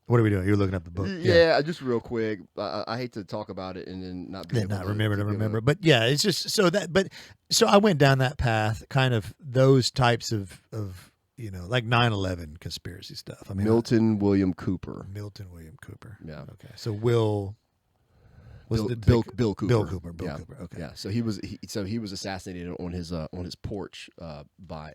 What are we doing? You're looking up the book. Yeah, just real quick. I hate to talk about it and then not be able not to remember. But yeah, it's just so I went down that path, kind of those types of like 9/11 conspiracy stuff. I mean, Milton William Cooper. Yeah. Okay. So Bill Cooper. Bill Cooper. Okay. Yeah. So he was assassinated on his porch by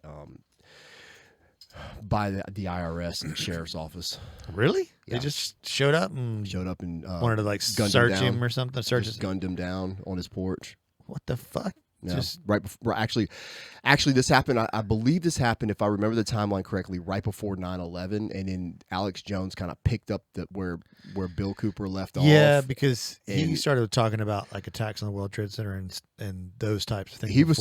the IRS and the sheriff's office. Really? Yeah. They just showed up and wanted to like search him or something. Gunned him down on his porch. What the fuck? Yeah. Just right before. Actually, this happened. I believe this happened, if I remember the timeline correctly, right before 9/11, and then Alex Jones kind of picked up where Bill Cooper left off. Yeah, because he started talking about like attacks on the World Trade Center and those types of things. He was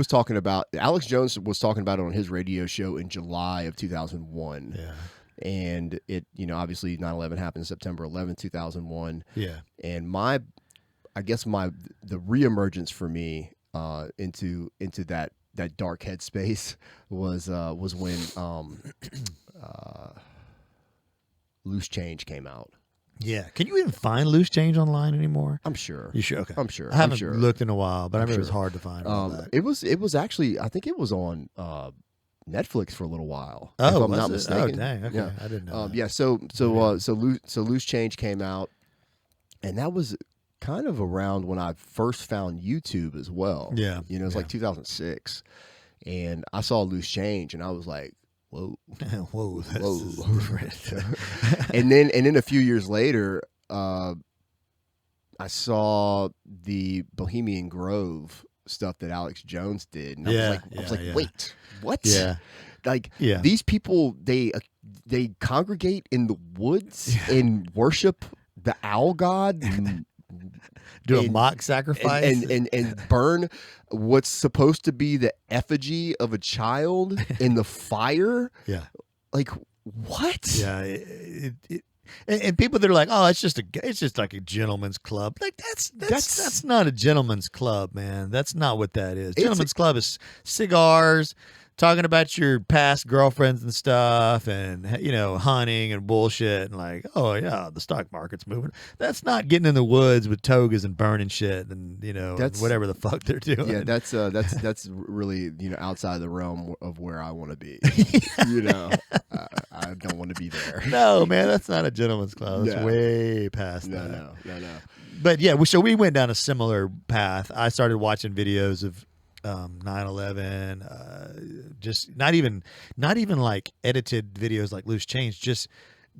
talking about Alex Jones was talking about it on his radio show in July of 2001. Yeah. And it, obviously 9/11 happened September 11th, 2001. Yeah. And the reemergence for me into that dark headspace was when Loose Change came out. Yeah. Can you even find Loose Change online anymore? I'm sure. You sure? Okay. I'm sure. I haven't looked in a while, but I remember it was hard to find. It was actually, I think it was on Netflix for a little while. Oh, if I'm not mistaken. Oh, dang. Okay. Yeah. I didn't know. Yeah. So Loose Change came out, and that was kind of around when I first found YouTube as well. Yeah. It was like 2006, and I saw Loose Change, and I was like, whoa, whoa, this is different. and then a few years later, I saw the Bohemian Grove stuff that Alex Jones did, and I was like, wait, what? Yeah. These people, they congregate in the woods and worship the owl god. Do a mock sacrifice and burn what's supposed to be the effigy of a child in the fire. Yeah. Like, what? Yeah. And people that are like, oh, it's just like a gentleman's club. Like that's not a gentleman's club, man. That's not what that is. Gentleman's club is cigars, talking about your past girlfriends and stuff, and hunting and bullshit, and like, oh yeah, the stock market's moving. That's not getting in the woods with togas and burning shit, and and whatever the fuck they're doing. Yeah, that's really outside the realm of where I want to be. I don't want to be there. No, man, that's not a gentleman's club. It's way past that. No. But yeah, so we went down a similar path. I started watching videos of 9/11, just not even like edited videos like Loose Change, just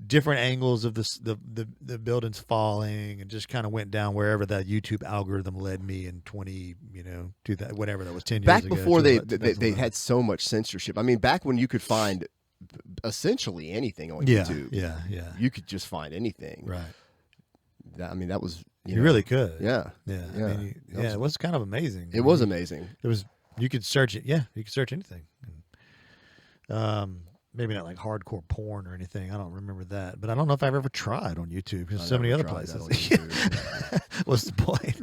different angles of the buildings falling, and just kind of went down wherever that YouTube algorithm led me in 2000, whatever that was, 10 years back ago. Before they had so much censorship. I mean, back when you could find essentially anything on YouTube. Yeah. You could just find anything. Right. That was you really could. Yeah. I mean, it was kind of amazing. It was amazing. You could search it. Yeah, you could search anything. Maybe not like hardcore porn or anything. I don't remember that, but I don't know if I've ever tried on YouTube. There's so many other places. What's the point?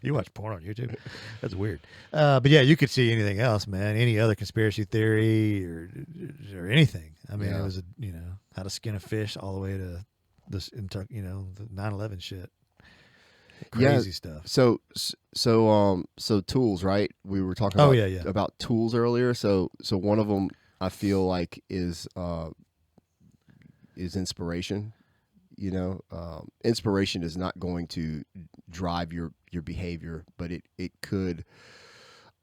You watch porn on YouTube? That's weird. But yeah, you could see anything else, man. Any other conspiracy theory or anything. I mean, it was how to skin a fish all the way to this, the 9/11 shit. Crazy stuff. So tools, right? We were talking about tools earlier. So one of them I feel like is inspiration. Inspiration is not going to drive your behavior, but it could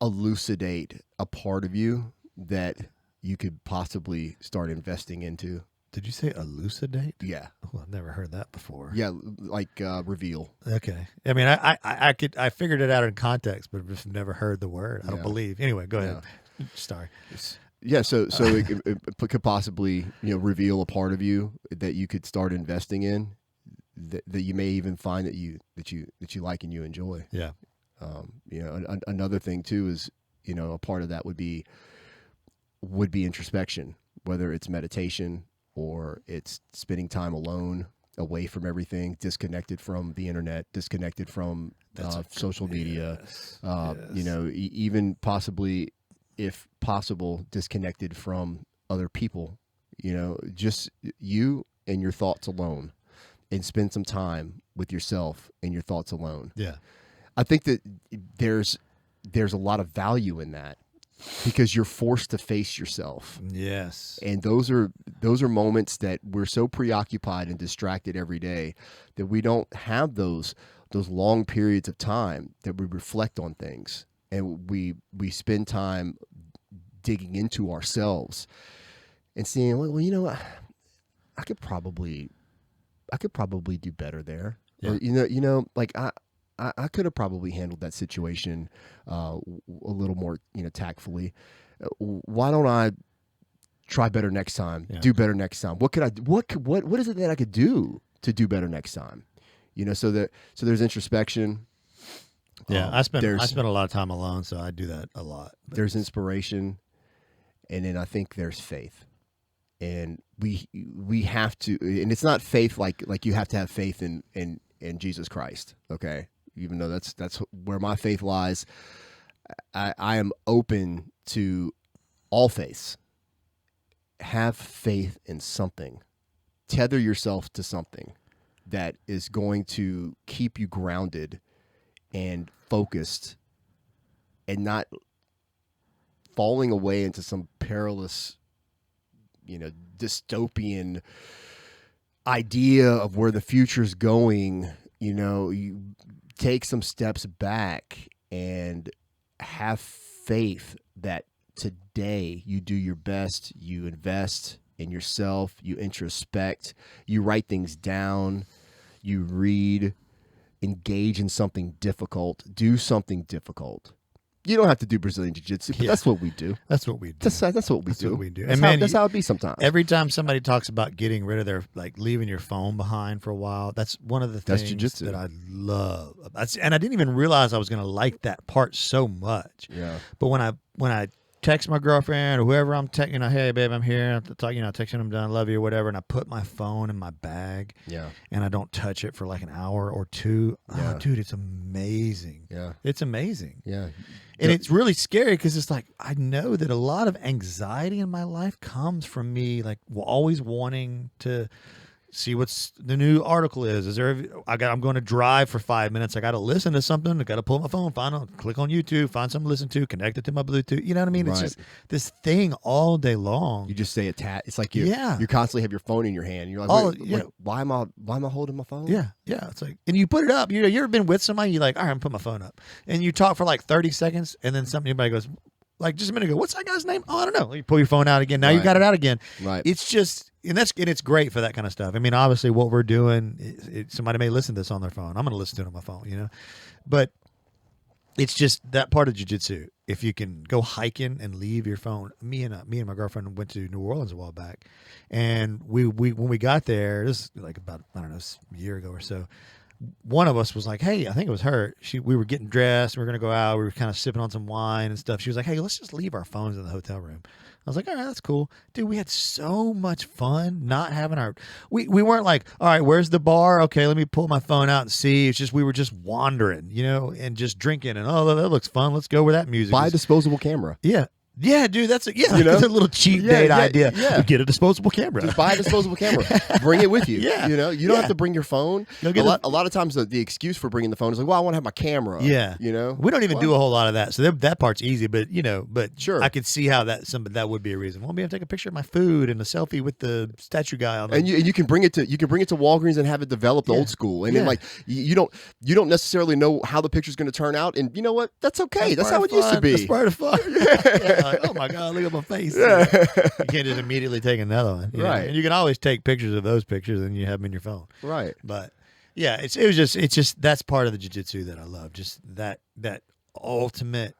elucidate a part of you that you could possibly start investing into. Did you say elucidate? Yeah. Oh, I've never heard that before. Yeah, like reveal. Okay. I mean, I figured it out in context, but just never heard the word. I don't believe. Anyway, go ahead. Sorry. Yeah, so it could possibly reveal a part of you that you could start investing in, that you may even find that you like and you enjoy. Yeah. Another thing too is a part of that would be introspection, whether it's meditation or it's spending time alone, away from everything, disconnected from the internet, disconnected from social media. Even possibly, if possible, disconnected from other people, just you and your thoughts alone, and spend some time with yourself and your thoughts alone. Yeah. I think that there's a lot of value in that, because you're forced to face yourself. Yes. And those are moments that we're so preoccupied and distracted every day that we don't have those long periods of time that we reflect on things, and we spend time digging into ourselves and seeing, well, I could probably do better there. Yeah. Or, like I could have probably handled that situation a little more, tactfully. Why don't I try better next time? Yeah. Do better next time. What could I? What is it that I could do to do better next time? So there's introspection. Yeah, I spend a lot of time alone, so I do that a lot. There's inspiration, and then I think there's faith. And we have to, and it's not faith like you have to have faith in Jesus Christ, okay? Even though that's where my faith lies. I am open to all faiths. Have faith in something. Tether yourself to something that is going to keep you grounded and focused, and not falling away into some perilous, dystopian idea of where the future is going. You take some steps back and have faith that today you do your best, you invest in yourself, you introspect, you write things down, you read, engage in something difficult, do something difficult. You don't have to do Brazilian Jiu-Jitsu, but that's what we do. That's what we do. That's what we do. What we do. That's how it be sometimes. Every time somebody talks about getting rid of their, leaving your phone behind for a while, that's one of the things that I love. And I didn't even realize I was going to like that part so much. Yeah. But when I text my girlfriend or whoever I'm texting, hey babe, I'm here. I'm talking, texting them, done, love you, or whatever, and I put my phone in my bag, Yeah. and I don't touch it for like an hour or two. Yeah. Oh, dude, it's amazing. Yeah. It's amazing. Yeah. And it's really scary because it's like I know that a lot of anxiety in my life comes from me like always wanting to see what's the new article is there. I'm going to drive for 5 minutes. I got to listen to something. I got to pull my phone, click on YouTube, find something to listen to, connect it to my Bluetooth. You know what I mean? It's just this thing all day long. You just stay attached. It's like you constantly have your phone in your hand. You're like, wait, why am I holding my phone? Yeah, yeah. It's like, and you put it up. You ever been with somebody? You're like, all right, I'm put my phone up, and you talk for like 30 seconds, and then anybody goes, like just a minute ago, what's that guy's name? Oh, I don't know. You pull your phone out again. Now you got it out again. Right. It's just, and it's great for that kind of stuff. I mean, obviously, what we're doing, somebody may listen to this on their phone. I'm going to listen to it on my phone, but it's just that part of jiu-jitsu. If you can go hiking and leave your phone. Me and my girlfriend went to New Orleans a while back, and we when we got there, this is like about, I don't know, a year ago or so. One of us was like, hey, I think it was her. We were getting dressed. We were going to go out. We were kind of sipping on some wine and stuff. She was like, hey, let's just leave our phones in the hotel room. I was like, all right, that's cool. Dude, we had so much fun not having we weren't like, all right, where's the bar? Okay, let me pull my phone out and see. It's just, we were just wandering, and just drinking. And, oh, that looks fun. Let's go where that music Buy a is. disposable camera. Yeah. Yeah, dude, that's a little cheap date idea. Yeah. Get a disposable camera. Just buy a disposable camera. Bring it with you. Yeah. You don't have to bring your phone. A lot of times the excuse for bringing the phone is like, well, I want to have my camera. Yeah. We don't even do a whole lot of that. So that part's easy, but sure. I could see how that would be a reason. Well, maybe I'll take a picture of my food and a selfie with the statue guy on. And you can bring it to Walgreens and have it developed old school. And then like you don't necessarily know how the picture's going to turn out. And you know what? That's okay. That's how it used to be. That's part of fun. Yeah, like, oh my God, look at my face. Yeah. You can't just immediately take another one. Right. And you can always take pictures of those pictures and you have them in your phone. Right. But yeah, it's just that's part of the jiu-jitsu that I love. Just that ultimate.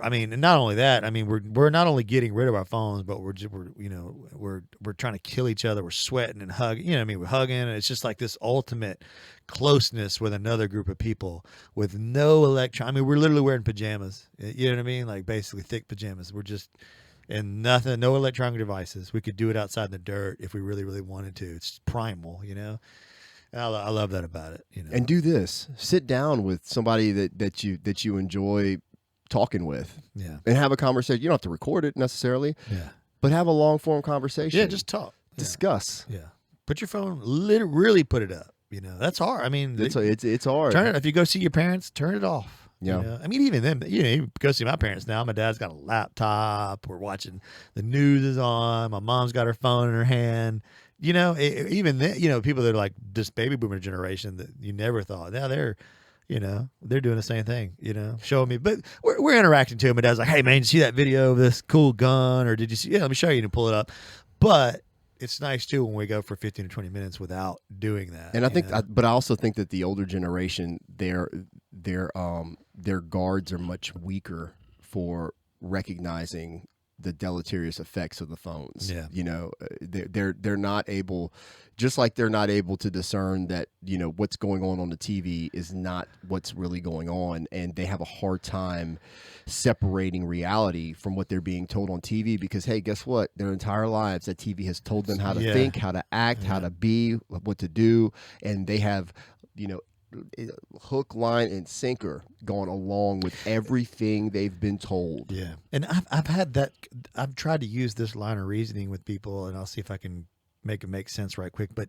I mean, and not only that. I mean, we're not only getting rid of our phones, but we're trying to kill each other. We're sweating and hugging. You know what I mean? We're hugging, and it's just like this ultimate closeness with another group of people with no electron. I mean, we're literally wearing pajamas. You know what I mean? Like basically thick pajamas. We're just and nothing, no electronic devices. We could do it outside in the dirt if we really, really wanted to. It's primal, And I love that about it. And do this: sit down with somebody that you enjoy talking with, and have a conversation. You don't have to record it necessarily, but have a long form conversation. Yeah, just talk, discuss. Yeah, put your phone, really put it up. That's hard. I mean, it's hard. Turn it. If you go see your parents, turn it off. Yeah. I mean, even them. You go see my parents now. My dad's got a laptop. We're watching the news is on. My mom's got her phone in her hand. Even then, people that are like this baby boomer generation that you never thought. Now they're doing the same thing, showing me. But we're interacting too. My dad's like, hey, man, did you see that video of this cool gun? Or did you see? Yeah, let me show you and pull it up. But it's nice too when we go for 15 to 20 minutes without doing that. And I think, but I also think that the older generation, their guards are much weaker for recognizing the deleterious effects of the phones. Yeah. They're not able, just like they're not able to discern that, what's going on the TV is not what's really going on. And they have a hard time separating reality from what they're being told on TV because, hey, guess what? Their entire lives, that TV has told them how to think, how to act, how to be, what to do. And they have, hook, line, and sinker going along with everything they've been told. Yeah. And I've had that. I've tried to use this line of reasoning with people, and I'll see if I can make it make sense right quick. But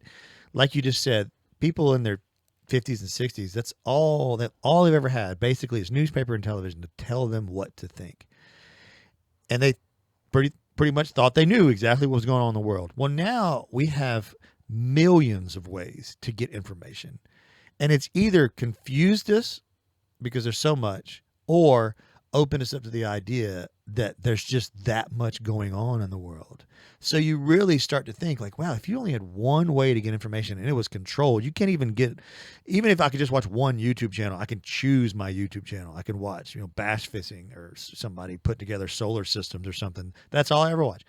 like you just said, people in their 50s and 60s, that's all they've ever had basically is newspaper and television to tell them what to think. And they pretty much thought they knew exactly what was going on in the world. Well, now we have millions of ways to get information. And it's either confused us because there's so much, or open us up to the idea that there's just that much going on in the world. So you really start to think like, wow, if you only had one way to get information and it was controlled, you can't even if I could just watch one YouTube channel, I can choose my YouTube channel. I can watch, bass fishing or somebody put together solar systems or something. That's all I ever watch.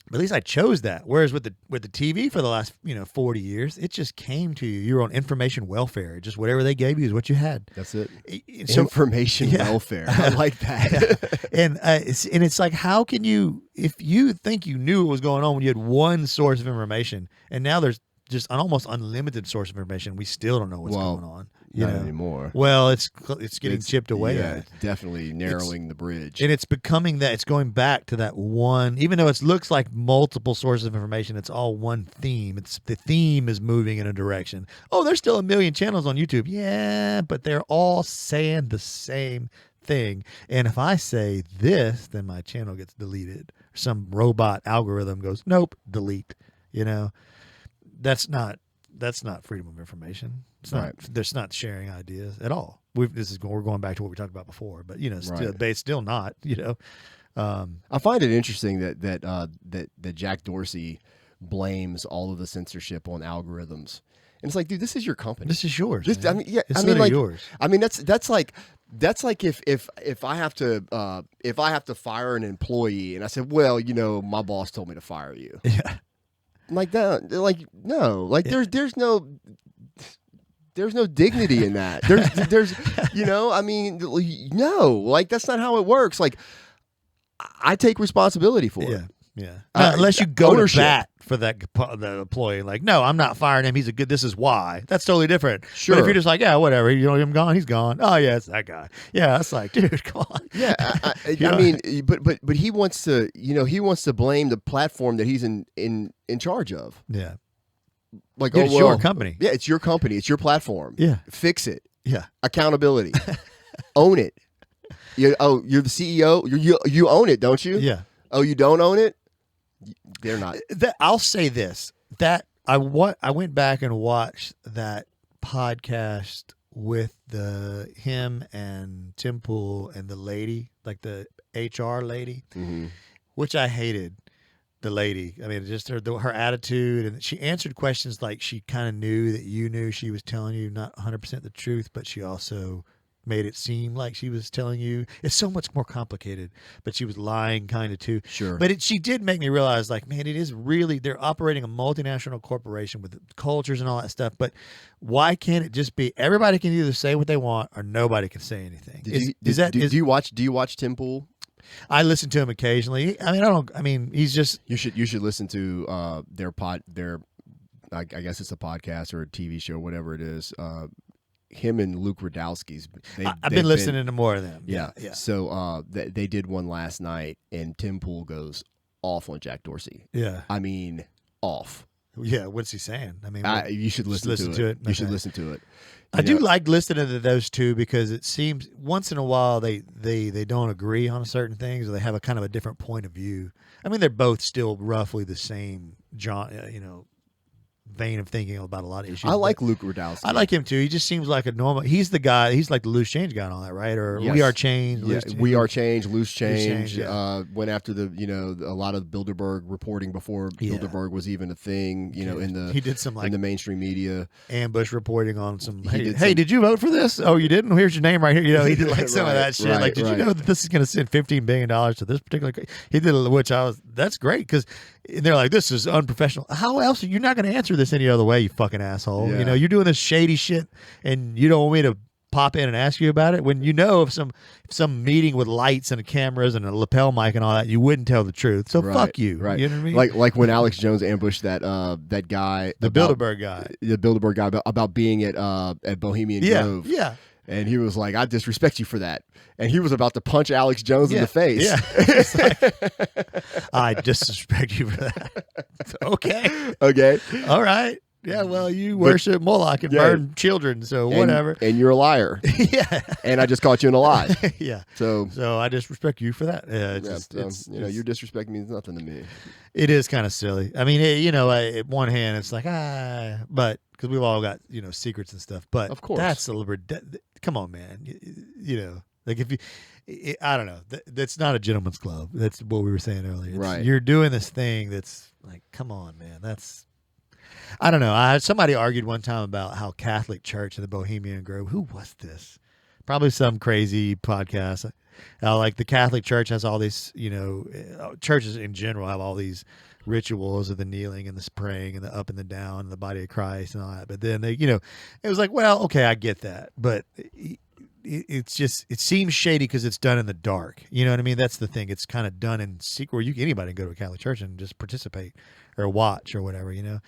But at least I chose that. Whereas with the TV for the last 40 years, it just came to you. You were on information welfare. Just whatever they gave you is what you had. That's it. So, Information welfare. I like that. and it's like, how can you, if you think you knew what was going on when you had one source of information, and now there's just an almost unlimited source of information, we still don't know what's going on. Not anymore. Well, it's getting chipped away. Yeah, it's definitely narrowing the bridge. And it's becoming that. It's going back to that one. Even though it looks like multiple sources of information, it's all one theme. The theme is moving in a direction. Oh, there's still 1 million channels on YouTube. Yeah, but they're all saying the same thing. And if I say this, then my channel gets deleted. Some robot algorithm goes, nope, delete. That's not freedom of information. It's not. There's not sharing ideas at all. We're going back to what we talked about before, but it's still not. I find it interesting that Jack Dorsey blames all of the censorship on algorithms, and it's like, dude, this is your company. This is yours. It's yours. I mean, that's like if I have to fire an employee, and I said, well, my boss told me to fire you. Yeah. Like that, like no, like there's no dignity in that. There's I mean, no, like that's not how it works. Like I take responsibility for it. Yeah. Unless you go to bat for the employee, like, no, I'm not firing him. He's a good. This is why. That's totally different. Sure. But if you're just like, yeah, whatever, him gone, he's gone. Oh yeah, it's that guy. Yeah, that's like, dude, come on. Yeah, I mean, but he wants to blame the platform that he's in charge of. Yeah. Like, it's your company. Yeah, it's your company. It's your platform. Yeah. Fix it. Yeah. Accountability. Own it. You're the CEO. You own it, don't you? Yeah. Oh, you don't own it? They're not. I'll say this. That I went back and watched that podcast with him and Tim Pool and the lady, like the HR lady, which I hated. The lady, I mean, just her attitude, and she answered questions like she kind of knew that you knew she was telling you not 100% the truth, but she also made it seem like she was telling you. It's so much more complicated, but she was lying kind of too. Sure. But she did make me realize, like, man, it is really, they're operating a multinational corporation with cultures and all that stuff, but why can't it just be everybody can either say what they want or nobody can say anything? Do you watch Tim Pool? I listen to him occasionally. I mean, he's just. You should listen to their I guess it's a podcast or a TV show, whatever it is. Him and Luke Radowski's. I've been listening to more of them. Yeah. So they did one last night, and Tim Pool goes off on Jack Dorsey. Yeah. I mean, off. Yeah. What's he saying? I mean, you should listen to it. You should listen to it. I do like listening to those two because it seems once in a while they don't agree on certain things, or they have a kind of a different point of view. I mean, they're both still roughly the same vein of thinking about a lot of issues. I like Luke Radowski. I like him too. He just seems like a normal. He's the guy. He's like the loose change guy and all that, right? Or yes. We Are Change. Yeah, We Are Change. Loose Change. Yeah. Went after a lot of Bilderberg reporting before Bilderberg was even a thing. He did some in the mainstream media ambush reporting on some. Hey, did you vote for this? Oh, you didn't. Here's your name right here. He did like some of that shit. Right, like, did you know that this is going to send $15 billion to this particular? He did, that's great because they're like, this is unprofessional. How else? You're not going to answer this any other way, you fucking asshole. Yeah. You're doing this shady shit, and you don't want me to pop in and ask you about it when if some meeting with lights and cameras and a lapel mic and all that, you wouldn't tell the truth. So fuck you. Right. You know what I mean? Like when Alex Jones ambushed that guy, Bilderberg guy, about being at Bohemian Grove. Yeah. And he was like, I disrespect you for that. And he was about to punch Alex Jones in the face. Yeah. I disrespect you for that. Okay. All right. Yeah, well, you worship Moloch and burn children, so whatever. And you're a liar. Yeah. And I just caught you in a lie. Yeah. So I disrespect you for that. Yeah, your disrespect means nothing to me. It is kind of silly. I mean, at one hand, it's like, but because we've all got, secrets and stuff. But of course, that's a little bit, come on, man. Like if you, I don't know. That's not a gentleman's club. That's what we were saying earlier. Right. You're doing this thing that's like, come on, man. I don't know. Somebody argued one time about how Catholic Church in the Bohemian Grove. Who was this? Probably some crazy podcast. Like the Catholic Church has all these, churches in general have all these rituals of the kneeling and the praying and the up and the down and the body of Christ and all that. But then they, you know, it was like, well, okay, I get that, but it's just, it seems shady because it's done in the dark. You know what I mean? That's the thing. It's kind of done in secret. Where anybody can go to a Catholic church and just participate or watch or whatever, you know.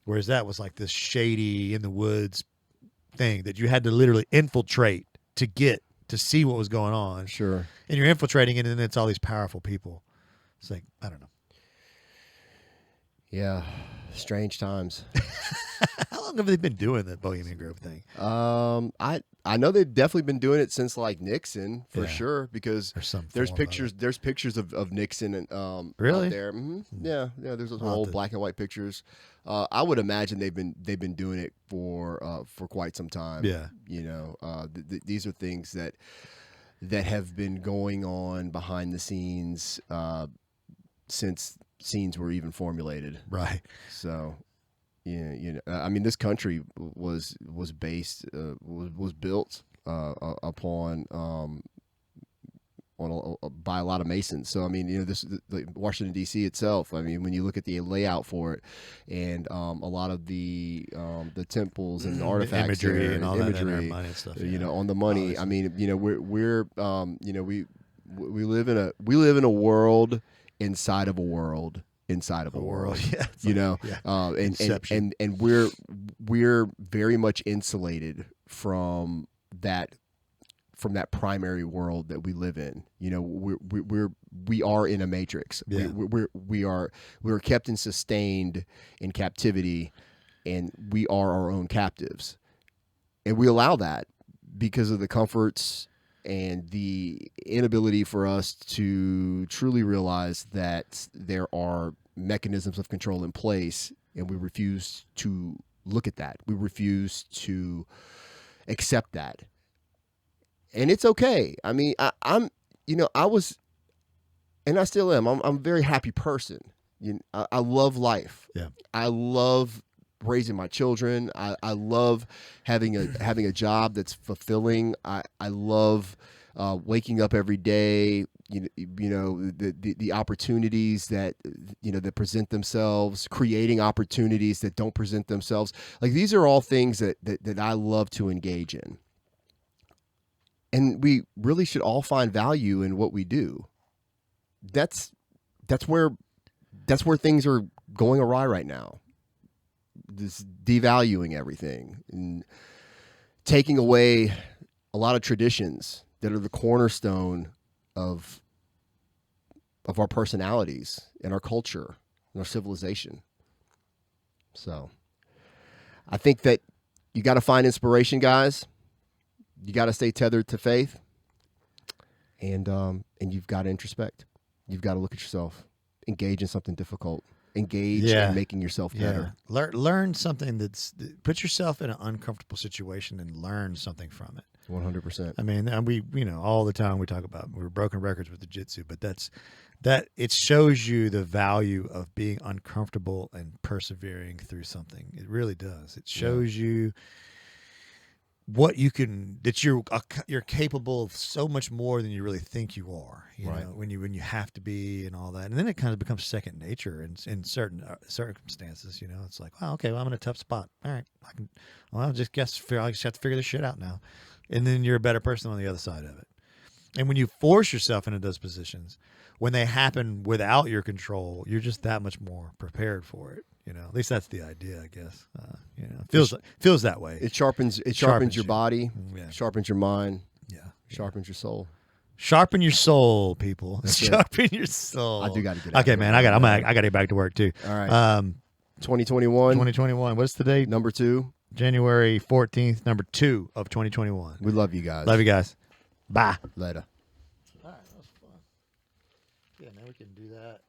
Whereas that was like this shady in the woods thing that you had to literally infiltrate to get to see what was going on. Sure. And you're infiltrating it, and then it's all these powerful people. It's like, I don't know. Yeah, strange times. How long have they been doing the Bohemian Grove thing? I know they've definitely been doing it since like Nixon for sure, because there's pictures of Nixon and really out there. Yeah, there's those old black and white pictures. I would imagine they've been doing it for quite some time. Yeah, you know, these are things that have been going on behind the scenes since scenes were even formulated. Right. So, yeah, you know, I mean, this country was based was built upon by a lot of Masons. So, I mean, you know, the Washington D.C. itself. I mean, when you look at the layout for it, and a lot of the temples and artifacts imagery there, and all imagery, that in money and stuff. you know, on the money. I mean, you know, we're you know, we live in a world inside of a world inside of a world. Yeah, you know, and we're very much insulated from that primary world that we live in. You know, we are in a matrix. Yeah. We're kept and sustained in captivity, and we are our own captives, and we allow that because of the comforts and the inability for us to truly realize that there are mechanisms of control in place, and we refuse to look at that. We refuse to accept that. And it's okay. I mean, I'm, you know, I was, and I still am. I'm a very happy person. I love life. Yeah. I love raising my children. I love having a job that's fulfilling. I love waking up every day. You know the opportunities that that present themselves, creating opportunities that don't present themselves. Like, these are all things that I love to engage in. And we really should all find value in what we do. That's where things are going awry right now. This devaluing everything and taking away a lot of traditions that are the cornerstone of our personalities and our culture and our civilization. So I think that you got to find inspiration, guys. You got to stay tethered to faith, and you've got to introspect. You've got to look at yourself, engage in something difficult, engage in making yourself better. Learn something put yourself in an uncomfortable situation and learn something from it. 100%. I mean, and we, all the time we talk about we're broken records with the jiu-jitsu, but that it shows you the value of being uncomfortable and persevering through something. It really does. It shows you what you can, that you're capable of so much more than you really think you are. You know, when you have to be and all that, and then it kind of becomes second nature in certain circumstances. You know, it's like, well, okay, well, I'm in a tough spot. All right, I just have to figure this shit out now, and then you're a better person on the other side of it. And when you force yourself into those positions, when they happen without your control, you're just that much more prepared for it. You know, at least that's the idea, I guess. Feels that way. It sharpens your body, sharpens your mind, sharpens your soul. Sharpen your soul, people. Sharpen your soul. I do got to get out. Okay, man. I got to get back to work too. All right. 2021. 2021. What's the date? Number 2. January 14th. Number 2 of 2021. We love you guys. Love you guys. Bye. Later. All right, that was fun. Yeah, man, we can do that.